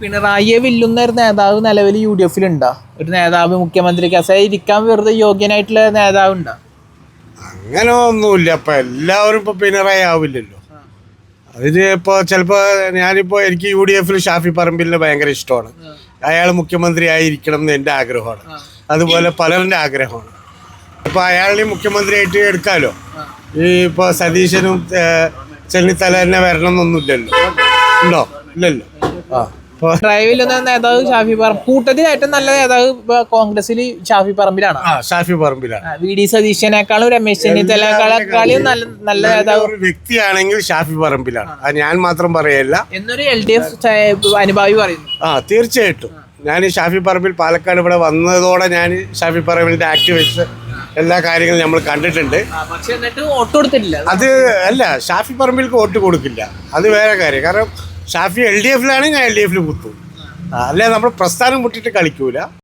പിണറായിയെ വെല്ലുന്ന ഒരു നേതാവ് നിലവിൽ UDF ഉണ്ടോ? ഒരു നേതാവ് മുഖ്യമന്ത്രി കസേരയിൽ ഇരിക്കാൻ വെറുതെ യോഗ്യനായിട്ടുള്ള നേതാവ് ഉണ്ടോ? അങ്ങനെ ഒന്നുമില്ല. ഇപ്പൊ എല്ലാവരും ഇപ്പൊ പിണറായി ആവില്ലല്ലോ. അതിന് ഇപ്പോൾ ചിലപ്പോൾ ഞാനിപ്പോൾ എനിക്ക് UDF ഷാഫി പറമ്പിലിനെ ഭയങ്കര ഇഷ്ടമാണ്. അയാൾ മുഖ്യമന്ത്രി ആയിരിക്കണം എന്ന് എൻ്റെ ആഗ്രഹമാണ്. അതുപോലെ പലരുടെ ആഗ്രഹമാണ്. ഇപ്പോൾ അയാളെ മുഖ്യമന്ത്രിയായിട്ട് എടുക്കാമല്ലോ. ഈ ഇപ്പോൾ സതീശനും ചെന്നിത്തല തന്നെ വരണം എന്നൊന്നുമില്ലല്ലോ. ഉണ്ടോ? ഇല്ലല്ലോ. ഡ്രൈവിലൊന്ന നേതാവ് ഷാഫി പറമ്പ് കൂട്ടത്തിൽ ഏറ്റവും നല്ല നേതാവ് ഇപ്പൊ കോൺഗ്രസിൽ ഷാഫി പറമ്പിലാണ്. ഷാഫി പറമ്പിലാണ്. VD സതീശനേക്കാളും രമേശ് ചെന്നിത്തലക്കാളും നല്ല നേതാവ് ഒരു വ്യക്തിയാണെങ്കിൽ ഷാഫി പറമ്പിലാണ്. അത് ഞാൻ മാത്രം പറയല്ല, എന്നൊരു LDF അനുഭാവി പറയുന്നു. തീർച്ചയായിട്ടും ഞാൻ ഷാഫി പറമ്പിൽ പാലക്കാട് ഇവിടെ വന്നതോടെ ഞാൻ ഷാഫി പറമ്പിലിന്റെ ആക്ടിവിസ്റ്റ് എല്ലാ കാര്യങ്ങളും നമ്മൾ കണ്ടിട്ടുണ്ട്. പക്ഷെ എന്നിട്ട് വോട്ട് കൊടുത്തിട്ടില്ല. അത് അല്ല, ഷാഫി പറമ്പിൽക്ക് വോട്ട് കൊടുക്കില്ല, അത് വേറെ കാര്യം. കാരണം ഷാഫി LDF ഞാൻ LDF കുത്തും. അല്ലെ നമ്മൾ പ്രസ്ഥാനം വിട്ടിട്ട് കളിക്കൂല.